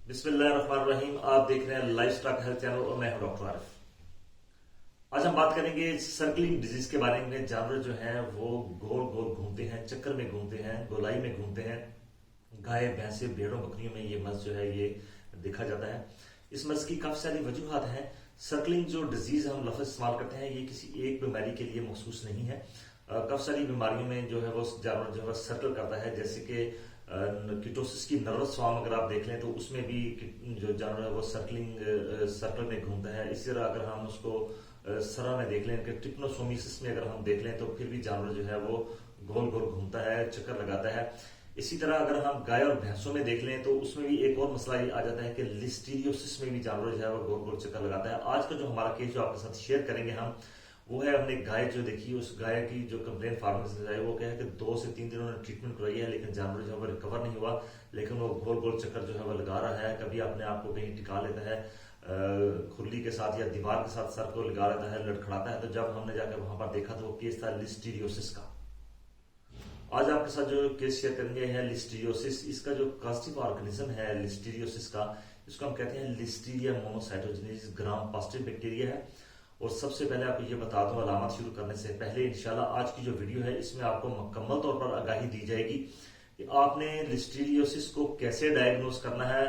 बिस्मिल्लाहिर्रहमानिर्रहीम। आप देख रहे हैं लाइफ स्टॉक हेल्थ चैनल और मैं हूं डॉक्टर आरिफ। आज हम बात करेंगे सर्कलिंग डिजीज के बारे में। जानवर जो हैं वो गोल गोल घूमते हैं, चक्कर में घूमते हैं, गोलाई में घूमते हैं। गाय भैंसे भेड़ों बकरियों में ये मर्ज जो है ये देखा जाता है। इस मर्ज की काफी सारी वजूहत हैं। सर्कलिंग जो डिजीज हम लफ्ज इस्तेमाल करते हैं ये किसी एक बीमारी के लिए मखसूस नहीं है। काफी सारी बीमारियों में जो है वो जानवर जो है सर्कल करता है, जैसे कि कीटोसिस की नर्वस फॉर्म अगर आप देख लें तो उसमें भी जो जानवर है वो सर्कल में घूमता है। इसी तरह अगर हम उसको सरा में देख लें कि ट्रिप्नोसोमिसिस में अगर हम देख लें तो फिर भी जानवर जो है वो गोल गोल घूमता है, चक्कर लगाता है। इसी तरह अगर हम गाय और भैंसों में देख लें तो उसमें भी एक और मसला ये आ जाता है कि लिस्टीरियोसिस में भी जानवर जो है वो गोल गोल चक्कर लगाता है। आज का जो हमारा केस जो आपके साथ शेयर करेंगे हम, वो है हमने गाय जो देखी, उस गाय की जो कंप्लेन फार्मर से आई, वो क्या है कि 2 से 3 दिनों ने ट्रीटमेंट करवाई है लेकिन जानवर जो है वो रिकवर नहीं हुआ, लेकिन वो गोल गोल चक्कर जो है वो लगा रहा है। कभी अपने आप को कहीं टिका लेता है, खुरली के साथ या दीवार के साथ सर को लगा लेता है, लड़खड़ाता है। तो जब हमने जाकर वहां पर देखा तो वो केस था लिस्टीरियोसिस का। आज आपके साथ जो केस शेयर करेंगे है लिस्टीरियोसिस। इसका जो कास्टिव ऑर्गेनिज्म है लिस्टीरियोसिस का, इसको हम कहते हैं लिस्टीरिया मोनोसाइटोजेनिस ग्राम पॉजिटिव बैक्टीरिया है। और सबसे पहले आपको ये बता दूं, अलामत शुरू करने से पहले इंशाल्लाह आज की जो वीडियो है इसमें आपको मुकम्मल तौर पर आगाही दी जाएगी कि आपने लिस्टीरियोसिस को कैसे डायग्नोज करना है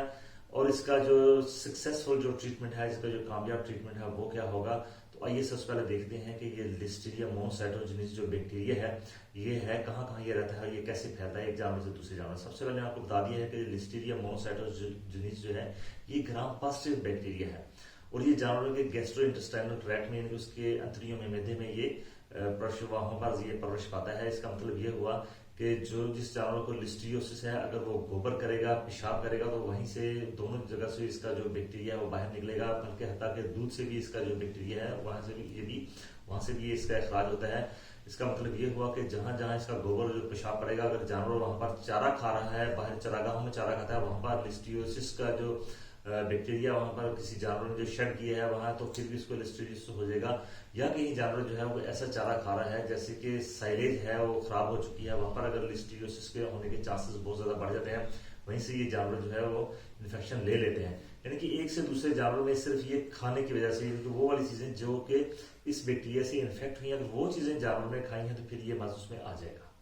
और इसका जो सक्सेसफुल जो ट्रीटमेंट है, इसका जो कामयाब ट्रीटमेंट है वो क्या होगा। तो आइए सबसे पहले देखते हैं कि ये लिस्टीरिया मोनोसाइटोजेनिस जो बैक्टीरिया है ये है कहाँ ये रहता है, ये कैसे फैलता है एक जानवर से दूसरे जानवर। सबसे पहले आपको बता दिया है कि लिस्टीरिया मोनोसाइटोजेनिस जो है ये ग्राम पॉजिटिव बैक्टीरिया है और ये जानवरों के गैस्ट्रो इंटेस्टाइनल ट्रैक्ट में, यानी उसके अंतरियों में, मैदे में ये वहां पर ये परवरिश पाता है। इसका मतलब ये हुआ कि जिस जानवर को लिस्टीरियोसिस है, अगर वो गोबर करेगा, पेशाब करेगा तो वहीं से दोनों जगह से इसका जो बैक्टीरिया है वो बाहर निकलेगा, बल्कि हत्ता के दूध से भी इसका जो बैक्टीरिया है वहां से भी इसका इखराज होता है। इसका मतलब ये हुआ कि जहां जहां इसका गोबर जो पेशाब पड़ेगा, अगर जानवर वहां पर चारा खा रहा है, बाहर चरागाहों में चारा खाता है, वहां पर लिस्टीरियोसिस का जो बैक्टीरिया वहां पर किसी जानवर ने जो शेड किया है वहां, तो फिर भी इसको लिस्टीरियोसिस हो जाएगा। या कहीं जानवर जो है वो ऐसा चारा खा रहा है जैसे कि साइलेज है वो खराब हो चुकी है, वहां पर अगर लिस्टीरियोसिस के होने के चांसेस बहुत ज्यादा बढ़ जाते हैं, वहीं से ये जानवर जो है वो इन्फेक्शन ले लेते हैं। यानी कि एक से दूसरे जानवर में सिर्फ ये खाने की वजह से, वो वाली चीजें जो कि इस बैक्टीरिया से इन्फेक्ट हुई है, वो चीजें जानवर में खाई हैं तो फिर ये मर्ज उसमें आ जाएगा।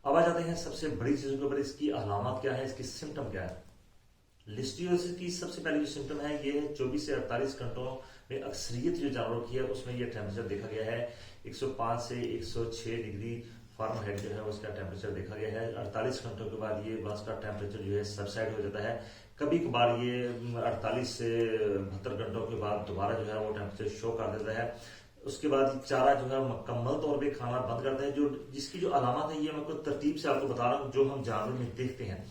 अब आ जाते हैं सबसे बड़ी चीजों के ऊपर, इसकी अलामत क्या है, इसकी सिम्टम क्या है। लिस्टीरियोसिस की सबसे पहले जो सिम्टम है ये 24 से 48 घंटों में अक्सरियत जो जानवरों की है उसमें ये टेम्परेचर देखा गया है 105 से 106 डिग्री फारेनहाइट जो है उसका टेम्परेचर देखा गया है। 48 घंटों के बाद ये बस का टेम्परेचर जो है सबसाइड हो जाता है। कभी कभार ये 48 से 72 घंटों के बाद दोबारा जो है वो टेम्परेचर शो कर देता है। उसके बाद चारा जो है मुकम्मल तौर पे खाना बंद करता है। जो जिसकी जो अलामत है ये मैं आपको तरतीब से आपको बता रहा हूँ, जो हम जानवर में देखते हैं।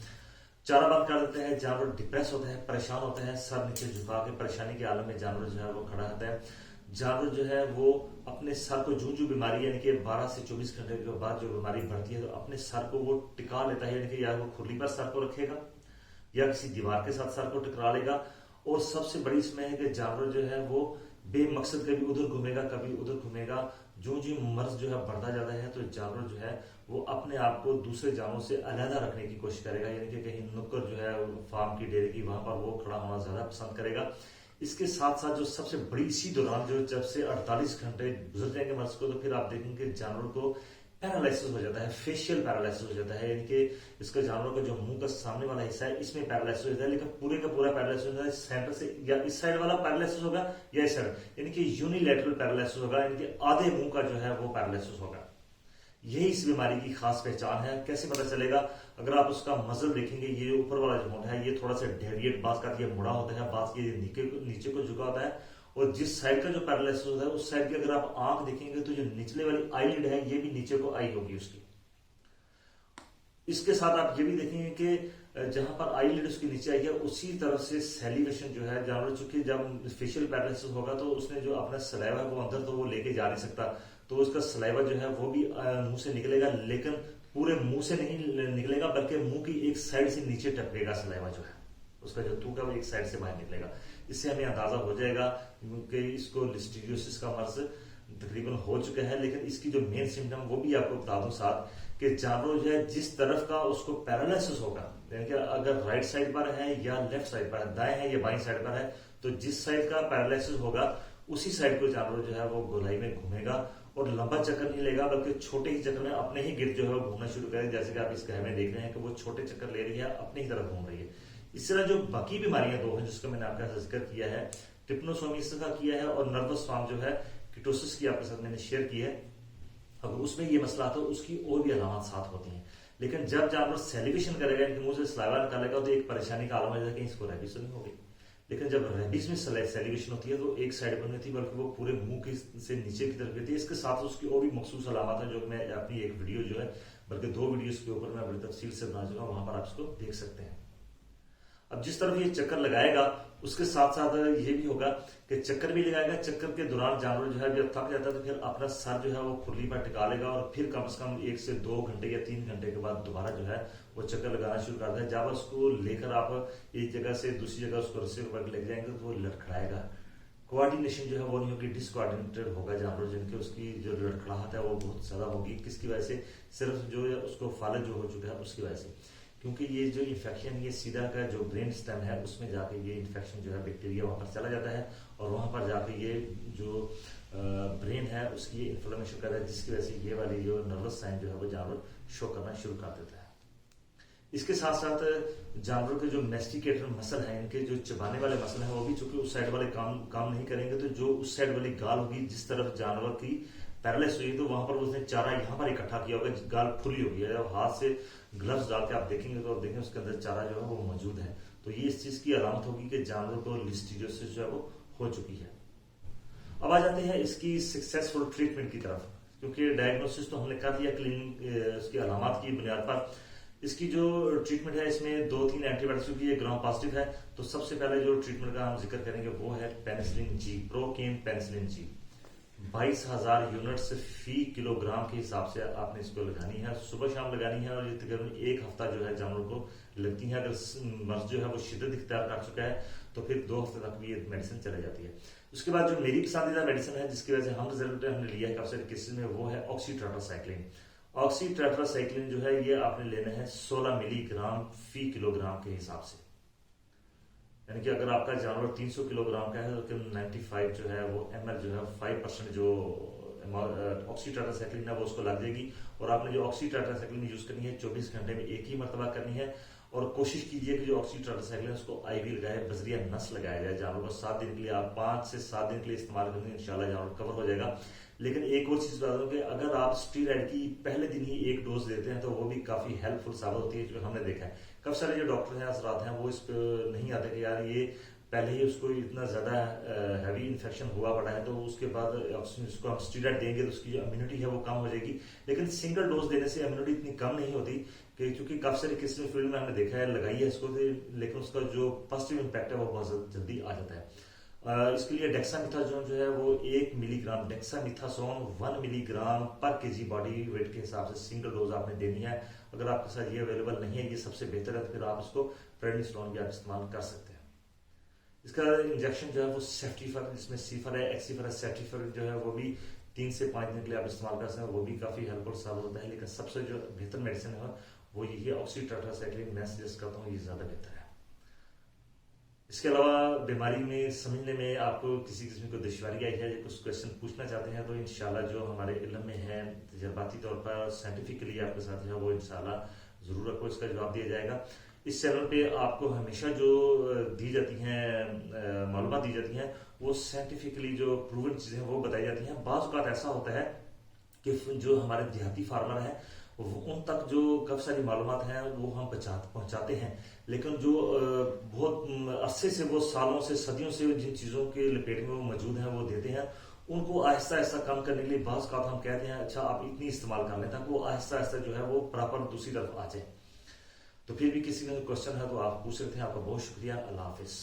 चारा बंद कर देते हैं, जानवर डिप्रेस होता है, परेशान होता है, सर नीचे झुका के परेशानी के आलम में जानवर जो है वो खड़ा रहता है। जानवर जो है वो अपने सर को जो बीमारी, यानी कि 12 से 24 घंटे के बाद जो बीमारी बढ़ती है तो अपने सर को वो टिका लेता है, यानी कि या वो खुरली पर सर को रखेगा या किसी दीवार के साथ सर को टकरा लेगा। और सबसे बड़ी इसमें है कि जानवर जो है वो बेमकसद कभी उधर घूमेगा कभी उधर घूमेगा। जो मर्ज जो है बढ़ता जाता है तो जानवर जो है वो अपने आप को दूसरे जानवरों से अलहदा रखने की कोशिश करेगा, यानी कि कहीं नुक्कड़ जो है फार्म की डेयरी की वहां पर वो खड़ा होना ज्यादा पसंद करेगा। इसके साथ साथ जो सबसे बड़ी इसी दौरान जो जब से 48 घंटे गुजर जाएंगे मर्ज को, तो फिर आप देखेंगे जानवर को पैरालिसिस हो जाता है, फेशियल पैरालिसिस हो जाता है, यानी कि इसका जानवर का जो मुंह का सामने वाला हिस्सा है इसमें पैरालिसिस हो जाता है, लेकिन पूरे का पूरा पैरालिसिस हो जाता है सेंटर से, या इस साइड वाला पैरालिसिस होगा या इस साइड, यानी कि यूनिलैटरल पैरालिसिस होगा, यानी कि आधे मुंह का जो है वो पैरालिसिस होगा। यही इस बीमारी की खास पहचान है। कैसे पता चलेगा, अगर आप उसका मजल देखेंगे, ये ऊपर वाला जो होता है ये थोड़ा सा डेविएट, बात का ये मुड़ा होता है, बात ये नीचे को झुका होता है। और जिस साइड का जो पैरालिसिस होता है उस साइड की अगर आप आंख देखेंगे तो जो निचले वाली आईलिड है ये भी नीचे को आई होगी उसकी। इसके साथ आप ये भी देखेंगे कि जहां पर आईलिड उसके नीचे आई है उसी तरफ से सैलिवेशन जो है जानवर, चूंकि जब फेशियल पैरालिसिस होगा तो उसने जो अपना सलाइवा है वो अंदर तो वो लेके जा नहीं सकता, तो उसका सलाइवा जो है वो भी मुंह से निकलेगा, लेकिन पूरे मुंह से नहीं निकलेगा बल्कि मुंह की एक साइड से नीचे टपकेगा सलाइवा जो है, उसका जो थूक है वो एक साइड से बाहर निकलेगा। इससे हमें अंदाजा हो जाएगा कि इसको लिस्टीरियोसिस का मर्ज तकरीबन हो चुका है। लेकिन इसकी जो मेन सिम्टम वो भी आपको बता दूं साथ कि जानवर जो है जिस तरफ का उसको पैरालिसिस होगा, यानी कि अगर राइट साइड पर है या लेफ्ट साइड पर है, दाएं है या बाईं साइड पर है, तो जिस साइड का पैरालिसिस होगा उसी साइड को जानवर जो है वो गोलाई में घूमेगा और लंबा चक्कर नहीं लेगा, बल्कि छोटे ही चक्कर में अपने ही गिर्द जो है वो घूमना शुरू करेगा। जैसे कि आप इस गाय में देख रहे हैं कि वो छोटे चक्कर ले रही है, अपनी ही तरफ घूम रही है। इस तरह जो बाकी बीमारियां दो हैं जिसका मैंने आपका जिक्र किया है, ट्रिपनोसोमियासिस का किया है और नर्वस फॉर्म जो है किटोसिस की आपके साथ मैंने शेयर की है। अगर उसमें ये मसला आता है उसकी और भी अलामत साथ होती हैं। लेकिन जब जानवर सेलिब्रेशन करेगा, इनके मुंह से सलाइवा निकालेगा, तो एक परेशानी का आलम हो जाएगा कि इसको रेबीज तो नहीं होगी। लेकिन जब रेबीज में सेलिब्रेशन होती है तो एक साइड पर नहीं होती, बल्कि वो पूरे मुंह की से नीचे की तरफ होती है। इसके साथ उसकी और भी मखसूस अलामत है, जो मैं अपनी एक वीडियो जो है, बल्कि 2 वीडियोस के ऊपर मैं बड़ी तफसील से बना चुका हूं, वहां पर आप इसको देख सकते हैं। अब जिस तरफ ये चक्कर लगाएगा उसके साथ साथ ये भी होगा कि चक्कर भी लगाएगा, चक्कर के दौरान जानवर जो है जब थक जाता है तो फिर अपना सर जो है वो खुरली पर टिका लेगा और फिर कम से कम 1 से 2 घंटे या 3 घंटे के बाद दोबारा जो है वो चक्कर लगाना शुरू करता है। जब उसको लेकर आप एक जगह से दूसरी जगह उसको रस्से पर ले जाएंगे तो वो लड़खड़ाएगा। कोऑर्डिनेशन जो है वो नहीं होगी, डिसकोऑर्डिनेटेड होगा जानवर, जिनके उसकी जो लड़खड़ाहट है वो बहुत ज्यादा होगी। किसकी वजह से? सिर्फ जो है उसको फालज जो हो चुका है उसकी वजह से, क्योंकि ये जो इन्फेक्शन ये सीधा का जो ब्रेन स्टेम है उसमें जाके ये इन्फेक्शन जो है बैक्टीरिया वहां पर चला जाता है और वहां पर जाके ये जो ब्रेन है उसकी ये इन्फ्लेमेशन करता है, जिसकी वजह से ये वाली जो नर्वस साइन जो है वो जानवर शो करना शुरू कर देता है। इसके साथ साथ जानवरों के जो मेस्टिकेटर मसल है, इनके जो चबाने वाले मसल है, वो भी चूंकि उस साइड वाले काम नहीं करेंगे, तो जो उस साइड वाली गाल होगी जिस तरफ जानवर की पैरालिस हुई तो वहां पर उसने चारा यहाँ पर इकट्ठा किया होगा, गाल खुली होगी। जब हाथ से ग्लव्स डाल के आप देखेंगे तो आप देखेंगे उसके अंदर चारा जो है वो मौजूद है। तो ये इस चीज की अलामत होगी कि जानवर को लिस्टीरियोसिस जो है वो हो चुकी है। अब आ जाते हैं इसकी सक्सेसफुल ट्रीटमेंट की तरफ, क्योंकि डायग्नोसिस तो हमने कर दिया क्लिनिक उसकी अलामत की बुनियाद पर। इसकी जो ट्रीटमेंट है इसमें 2-3 एंटीबायोटिक्स, क्योंकि ये ग्राम पॉजिटिव है तो सबसे पहले जो ट्रीटमेंट का हम जिक्र करेंगे वो है penicillin G, procaine penicillin G. 22,000 units फी किलोग्राम के हिसाब से आपने इसको लगानी है, सुबह शाम लगानी है और ये तकरीबन 1 हफ्ता जो है जानवर को लगती है। अगर मर्ज जो है वो शिद्दत इख्तियार कर चुका है तो फिर 2 हफ्ते तक भी ये मेडिसिन चली जाती है। उसके बाद जो मेरी पसंदीदा मेडिसिन है जिसकी वजह से हम रिजल्ट हमने लिया है काफी केसेस में, वो है ऑक्सीटेट्रासाइक्लिन। ऑक्सीटेट्रासाइक्लिन जो है ये आपने लेना है 16 मिलीग्राम फी किलोग्राम के हिसाब से, यानी कि अगर आपका जानवर 300 किलोग्राम का है तो 95 जो है वो ml जो है 5% जो ऑक्सीटेट्रासाइक्लिन है वो उसको लग जाएगी। और आपने जो ऑक्सीटेट्रासाइक्लिन यूज करनी है 24 घंटे में एक ही मरतबा करनी है। और कोशिश कीजिए कि जो ऑक्सीटेट्रासाइक्लिन है उसको आईवी लगाए, बजरिया नस लगाया जाए जानवर को। 7 दिन के लिए आप 5 से 7 दिन के लिए इस्तेमाल करेंगे, इंशाल्लाह जानवर कवर हो जाएगा। लेकिन एक और चीज बता दूं कि अगर आप स्टीरॉयड की पहले दिन ही 1 डोज देते हैं तो वो भी काफी हेल्पफुल साबित होती है, जो हमने देखा है। काफी सारे जो डॉक्टर हैं हजरात हैं वो इस पर नहीं आते कि यार ये पहले ही उसको इतना ज्यादा हैवी इन्फेक्शन हुआ पड़ा है तो उसके बाद उसको हम स्टीरॉयड देंगे तो उसकी जो इम्यूनिटी है वो कम हो जाएगी। लेकिन सिंगल डोज देने से इम्यूनिटी इतनी कम नहीं होती, कि क्योंकि काफी सारे केस में फील्ड में हमने देखा है लगाई है इसको, लेकिन उसका जो पॉजिटिव इम्पैक्ट है वो बहुत जल्दी आ जाता है। इसके लिए डेक्सामिथासोन जो है वो 1 मिलीग्राम डेक्सामिथासोन 1 मिलीग्राम पर केजी बॉडी वेट के हिसाब से सिंगल डोज आपने देनी है। अगर आपके साथ ये अवेलेबल नहीं है, ये सबसे बेहतर है, तो फिर आप इसको प्रेडनिसोलोन भी आप इस्तेमाल कर सकते हैं। इसका इंजेक्शन जो है वो सेफ्टीफर, जिसमें सीफर है, एक्सीफर है, सेफ्टीफर जो है वो भी 3 से 5 दिन के लिए आप इस्तेमाल कर सकते हैं, वो भी काफी हेल्पफुल साबित होता है। लेकिन सबसे जो बेहतर मेडिसिन है वो यही है ऑक्सीटेट्रासाइक्लिन, मैं सजेस्ट करता हूँ, ये ज्यादा बेहतर है। इसके अलावा बीमारी में समझने में आपको किसी किस्म की दुश्वारी आई है या कुछ क्वेश्चन पूछना चाहते हैं तो इंशाल्लाह जो हमारे इल्म में है तजर्बाती तौर पर साइंटिफिकली आपके साथ है वो इंशाल्लाह जरूर आपको इसका जवाब दिया जाएगा। इस चैनल पे आपको हमेशा जो दी जाती हैं मालूमात दी जाती हैं वो साइंटिफिकली जो प्रूवन चीजें हैं वो बताई जाती हैं। बाज़ औक़ात ऐसा होता है कि जो हमारे देहाती फार्मर हैं उन तक जो काफी सारी मालूमात हैं वो हम पहुंचाते हैं, लेकिन जो बहुत अरसे से वो सालों से सदियों से जिन चीजों के लपेट में वो मौजूद हैं वो देते हैं, उनको आहिस्ता आहिस्ता कम करने के लिए बाज़ औक़ात हम कहते हैं अच्छा आप इतनी इस्तेमाल कर लें ताकि वो आहिस्ता आहिस्ता जो है वो प्रॉपर दूसरी तरफ आ जाए। तो फिर भी किसी का क्वेश्चन है तो आप पूछ सकते हैं। आपका बहुत शुक्रिया। अल्लाह हाफिज।